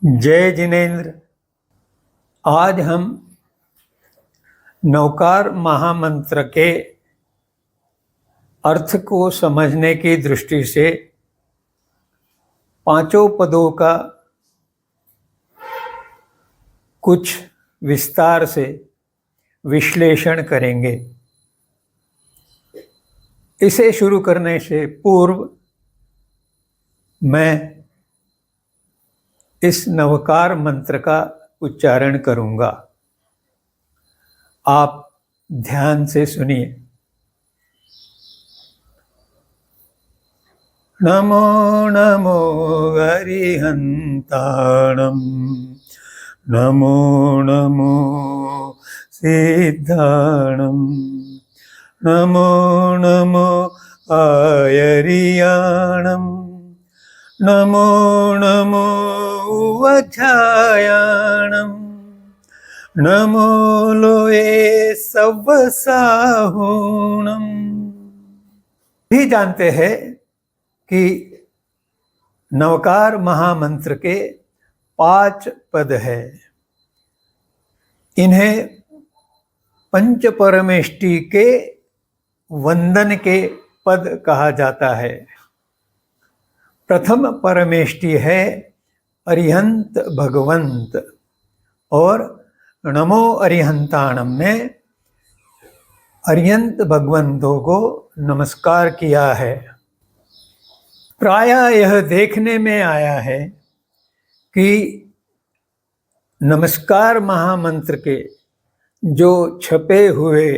जय जिनेन्द्र। आज हम नवकार महामंत्र के अर्थ को समझने की दृष्टि से पांचों पदों का कुछ विस्तार से विश्लेषण करेंगे। इसे शुरू करने से पूर्व मैं इस नवकार मंत्र का उच्चारण करूंगा। आप ध्यान से सुनिए। नमो नमो अरिहंताणं, नमो नमो सिद्धाणं, नमो नमो आयर्याणं, नमो नमो वज्रायाणं, नमो लोये सवसाहुणं। भी जानते हैं कि नवकार महामंत्र के 5 पद है। इन्हें पंच परमेष्टि के वंदन के पद कहा जाता है। प्रथम परमेष्टि है अरिहंत भगवंत, और नमो अरिहंताणम में अरिहंत भगवंतों को नमस्कार किया है। प्रायः यह देखने में आया है कि नमस्कार महामंत्र के जो छपे हुए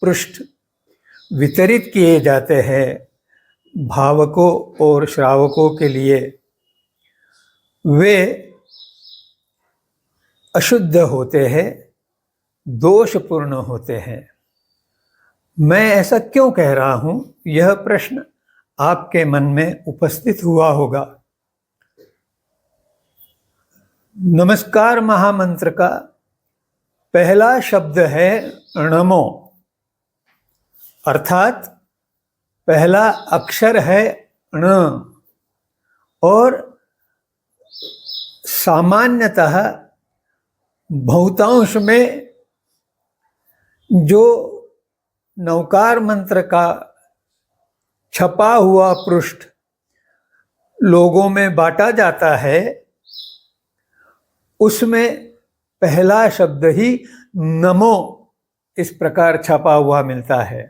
पृष्ठ वितरित किए जाते हैं भावकों और श्रावकों के लिए, वे अशुद्ध होते हैं, दोषपूर्ण होते हैं। मैं ऐसा क्यों कह रहा हूं, यह प्रश्न आपके मन में उपस्थित हुआ होगा। नमस्कार महामंत्र का पहला शब्द है णमो, अर्थात पहला अक्षर है ण, और सामान्यतः बहुतांश में जो नवकार मंत्र का छपा हुआ पृष्ठ लोगों में बांटा जाता है, उसमें पहला शब्द ही नमो इस प्रकार छपा हुआ मिलता है।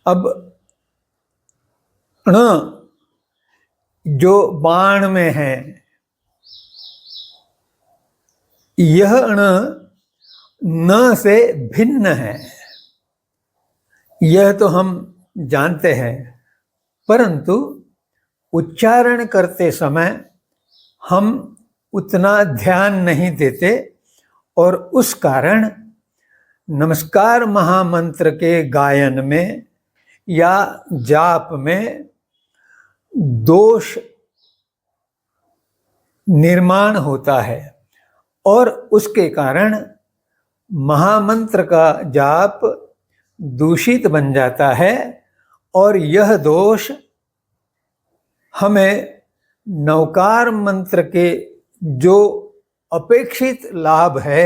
अब ण जो बाण में है, यह ण न से भिन्न है, यह तो हम जानते हैं, परंतु उच्चारण करते समय हम उतना ध्यान नहीं देते, और उस कारण नमस्कार महामंत्र के गायन में या जाप में दोष निर्माण होता है, और उसके कारण महामंत्र का जाप दूषित बन जाता है। और यह दोष हमें नवकार मंत्र के जो अपेक्षित लाभ है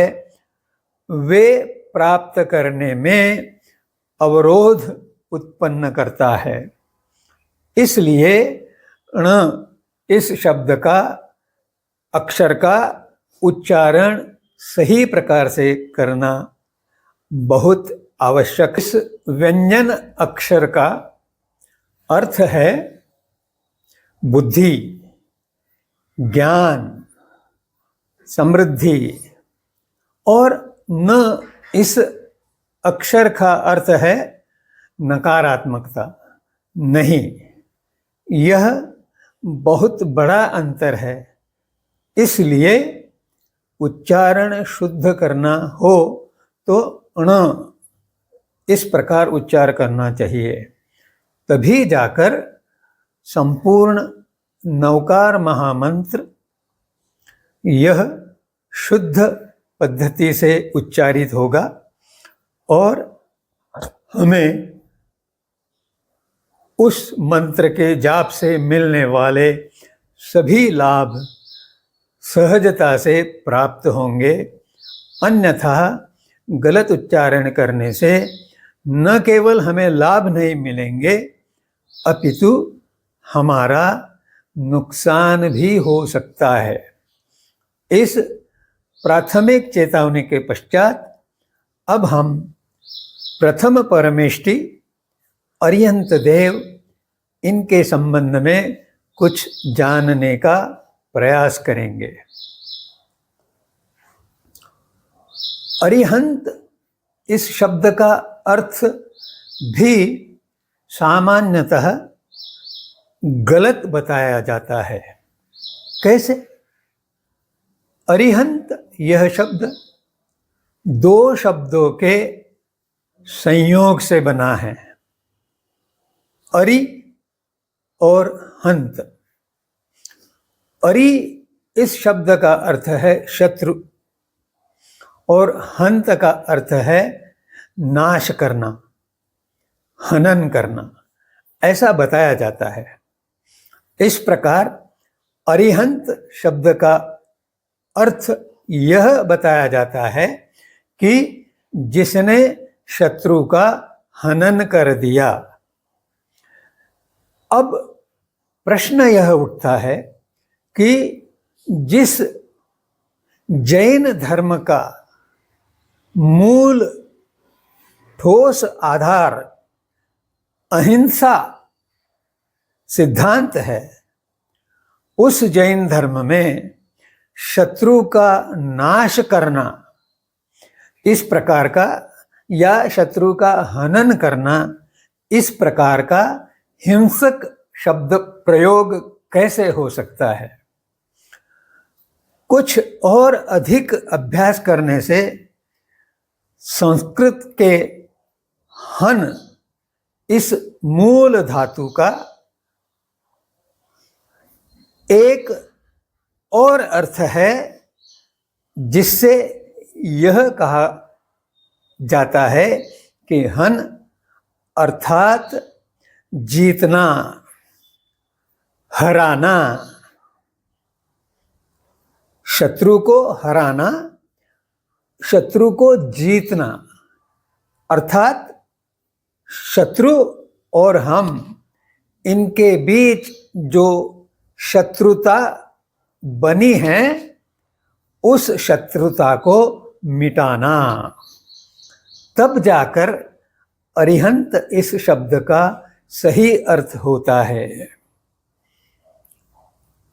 वे प्राप्त करने में अवरोध उत्पन्न करता है। इसलिए ण इस शब्द का, अक्षर का उच्चारण सही प्रकार से करना बहुत आवश्यक। इस व्यंजन अक्षर का अर्थ है बुद्धि, ज्ञान, समृद्धि, और न इस अक्षर का अर्थ है नकारात्मकता। नहीं, यह बहुत बड़ा अंतर है। इसलिए उच्चारण शुद्ध करना हो तो ण इस प्रकार उच्चार करना चाहिए, तभी जाकर संपूर्ण नवकार महामंत्र यह शुद्ध पद्धति से उच्चारित होगा, और हमें उस मंत्र के जाप से मिलने वाले सभी लाभ सहजता से प्राप्त होंगे, अन्यथा गलत उच्चारण करने से न केवल हमें लाभ नहीं मिलेंगे अपितु हमारा नुकसान भी हो सकता है। इस प्राथमिक चेतावनी के पश्चात अब हम प्रथम परमेष्टि अरिहंत देव इनके संबंध में कुछ जानने का प्रयास करेंगे। अरिहंत इस शब्द का अर्थ भी सामान्यतः गलत बताया जाता है। कैसे? अरिहंत यह शब्द दो शब्दों के संयोग से बना है, अरि और हंत। अरि इस शब्द का अर्थ है शत्रु और हंत का अर्थ है नाश करना, हनन करना, ऐसा बताया जाता है। इस प्रकार अरिहंत शब्द का अर्थ यह बताया जाता है कि जिसने शत्रु का हनन कर दिया। अब प्रश्न यह उठता है कि जिस जैन धर्म का मूल ठोस आधार अहिंसा सिद्धांत है, उस जैन धर्म में शत्रु का नाश करना इस प्रकार का या शत्रु का हनन करना इस प्रकार का हिंसक शब्द प्रयोग कैसे हो सकता है? कुछ और अधिक अभ्यास करने से संस्कृत के हन इस मूल धातु का एक और अर्थ है जिससे यह कहा जाता है कि हन अर्थात जीतना, हराना, शत्रु को हराना, शत्रु को जीतना, अर्थात शत्रु और हम इनके बीच जो शत्रुता बनी है उस शत्रुता को मिटाना। तब जाकर अरिहंत इस शब्द का सही अर्थ होता है।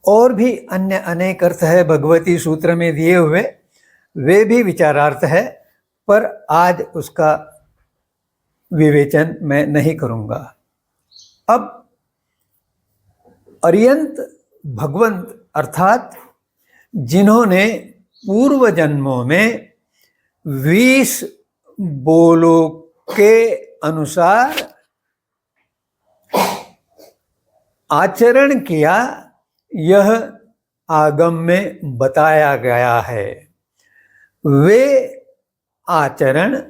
और भी अन्य अनेक अर्थ है भगवती सूत्र में दिए हुए, वे भी विचारार्थ है, पर आज उसका विवेचन मैं नहीं करूंगा। अब अरिहंत भगवंत अर्थात जिन्होंने पूर्व जन्मों में 20 बोलों के अनुसार आचरण किया, यह आगम में बताया गया है। वे आचरण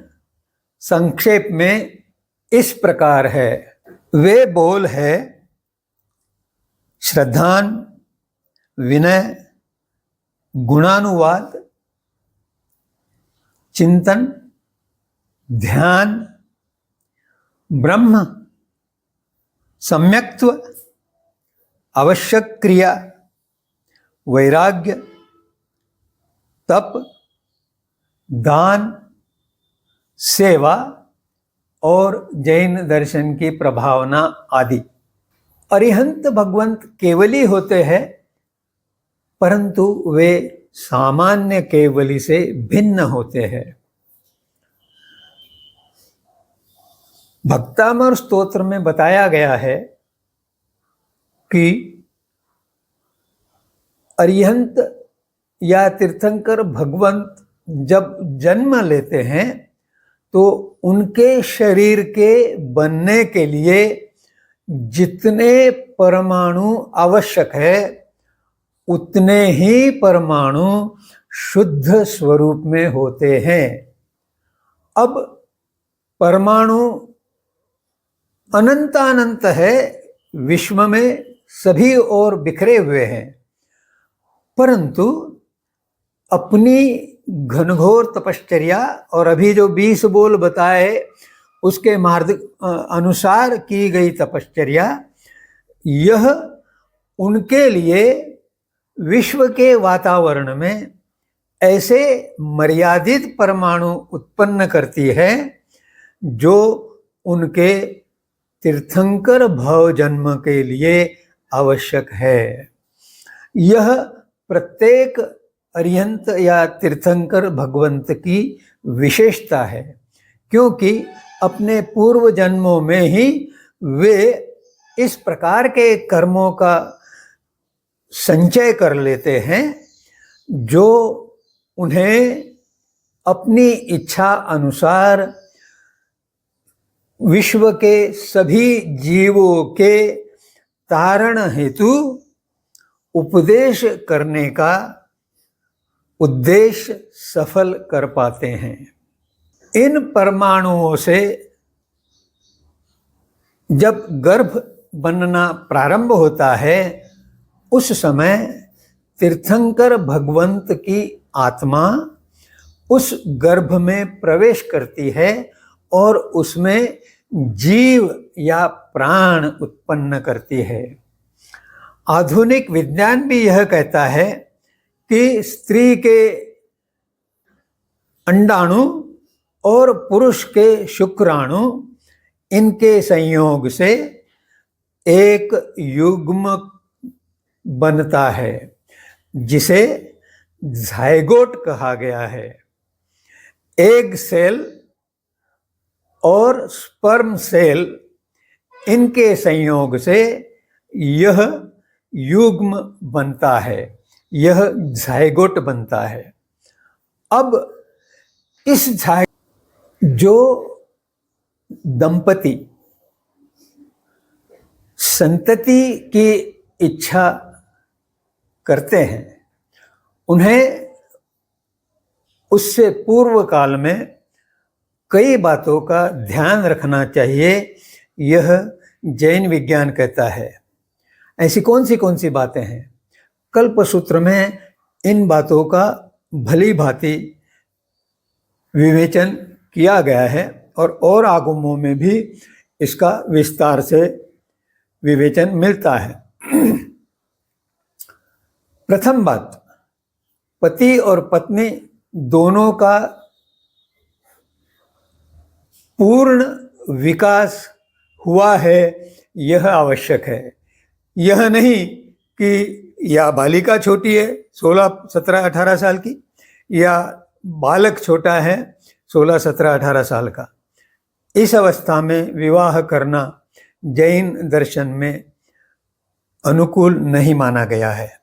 संक्षेप में इस प्रकार है। वे बोल है श्रद्धान, विनय, गुणानुवाद, चिंतन, ध्यान, ब्रह्म, सम्यक्त्व, आवश्यक क्रिया, वैराग्य, तप, दान, सेवा और जैन दर्शन की प्रभावना आदि। अरिहंत भगवंत केवली होते हैं, परंतु वे सामान्य केवली से भिन्न होते हैं। भक्तामर स्तोत्र में बताया गया है कि अरिहंत या तीर्थंकर भगवंत जब जन्म लेते हैं तो उनके शरीर के बनने के लिए जितने परमाणु आवश्यक है उतने ही परमाणु शुद्ध स्वरूप में होते हैं। अब परमाणु अनंतानंत है, विश्व में सभी ओर बिखरे हुए हैं, परंतु अपनी घनघोर तपश्चर्या और अभी जो 20 बोल बताए उसके मार्ग अनुसार की गई तपश्चर्या, यह उनके लिए विश्व के वातावरण में ऐसे मर्यादित परमाणु उत्पन्न करती है जो उनके तीर्थंकर भव जन्म के लिए आवश्यक है। यह प्रत्येक अरिहंत या तीर्थंकर भगवंत की विशेषता है, क्योंकि अपने पूर्व जन्मों में ही वे इस प्रकार के कर्मों का संचय कर लेते हैं जो उन्हें अपनी इच्छा अनुसार विश्व के सभी जीवों के तारण हेतु उपदेश करने का उद्देश्य सफल कर पाते हैं। इन परमाणुओं से जब गर्भ बनना प्रारंभ होता है, उस समय तीर्थंकर भगवंत की आत्मा उस गर्भ में प्रवेश करती है और उसमें जीव या प्राण उत्पन्न करती है। आधुनिक विज्ञान भी यह कहता है कि स्त्री के अंडाणु और पुरुष के शुक्राणु, इनके संयोग से एक युग्म बनता है जिसे जाइगोट कहा गया है। एग सेल और स्पर्म सेल, इनके संयोग से यह युग्म बनता है, यह जाइगोट बनता है। अब इस जो दंपति संतति की इच्छा करते हैं, उन्हें उससे पूर्व काल में कई बातों का ध्यान रखना चाहिए, यह जैन विज्ञान कहता है। ऐसी कौन सी बातें हैं? कल्पसूत्र में इन बातों का भली भांति विवेचन किया गया है और आगमों में भी इसका विस्तार से विवेचन मिलता है। प्रथम बात, पति और पत्नी दोनों का पूर्ण विकास हुआ है, यह आवश्यक है। यह नहीं कि या बालिका छोटी है 16, 17, 18 साल की, या बालक छोटा है 16, 17, 18 साल का। इस अवस्था में विवाह करना जैन दर्शन में अनुकूल नहीं माना गया है।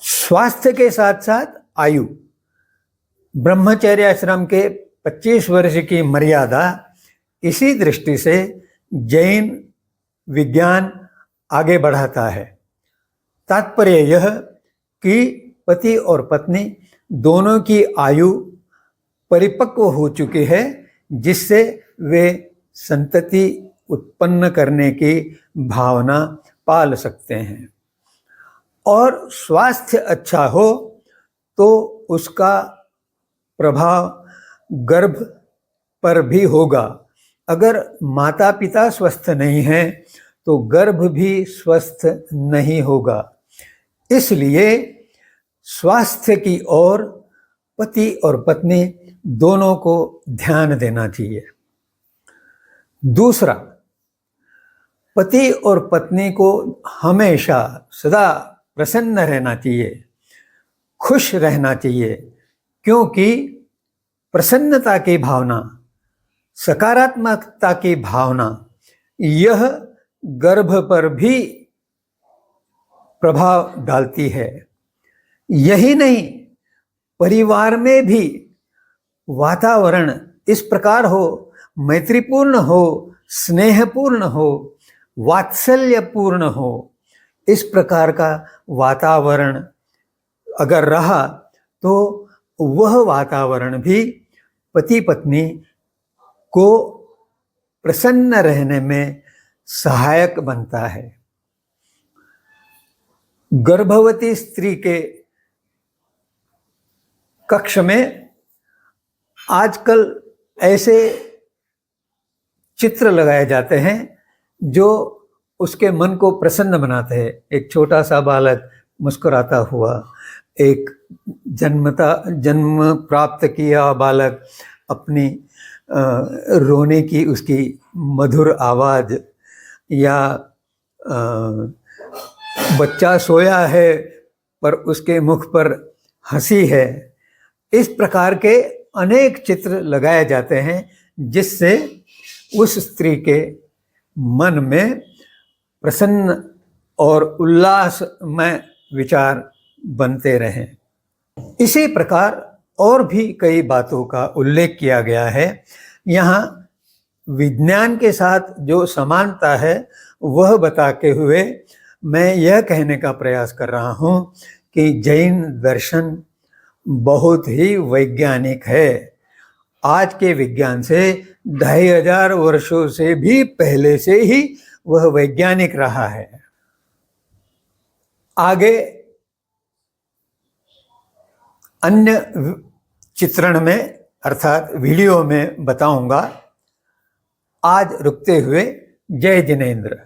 स्वास्थ्य के साथ साथ आयु, ब्रह्मचर्य आश्रम के 25 वर्ष की मर्यादा, इसी दृष्टि से जैन विज्ञान आगे बढ़ाता है। तात्पर्य यह कि पति और पत्नी दोनों की आयु परिपक्व हो चुकी है, जिससे वे संतति उत्पन्न करने की भावना पाल सकते हैं। और स्वास्थ्य अच्छा हो तो उसका प्रभाव गर्भ पर भी होगा। अगर माता पिता स्वस्थ नहीं हैं तो गर्भ भी स्वस्थ नहीं होगा। इसलिए स्वास्थ्य की ओर पति और पत्नी दोनों को ध्यान देना चाहिए। दूसरा, पति और पत्नी को हमेशा सदा प्रसन्न रहना चाहिए, खुश रहना चाहिए, क्योंकि प्रसन्नता की भावना, सकारात्मकता की भावना, यह गर्भ पर भी प्रभाव डालती है। यही नहीं, परिवार में भी वातावरण इस प्रकार हो, मैत्रीपूर्ण हो, स्नेहपूर्ण हो, वात्सल्यपूर्ण हो, इस प्रकार का वातावरण अगर रहा तो वह वातावरण भी पति पत्नी को प्रसन्न रहने में सहायक बनता है। गर्भवती स्त्री के कक्ष में आजकल ऐसे चित्र लगाए जाते हैं जो उसके मन को प्रसन्न बनाते हैं। एक छोटा सा बालक मुस्कुराता हुआ, एक जन्म प्राप्त किया बालक अपनी रोने की उसकी मधुर आवाज़, या बच्चा सोया है पर उसके मुख पर हंसी है। इस प्रकार के अनेक चित्र लगाए जाते हैं जिससे उस स्त्री के मन में प्रसन्न और उल्लासमय विचार बनते रहें। इसी प्रकार और भी कई बातों का उल्लेख किया गया है। यहाँ विज्ञान के साथ जो समानता है वह बताते हुए मैं यह कहने का प्रयास कर रहा हूँ कि जैन दर्शन बहुत ही वैज्ञानिक है। आज के विज्ञान से 2500 वर्षों से भी पहले से ही वह वैज्ञानिक रहा है। आगे अन्य चित्रण में अर्थात वीडियो में बताऊंगा। आज रुकते हुए जय जिनेंद्र।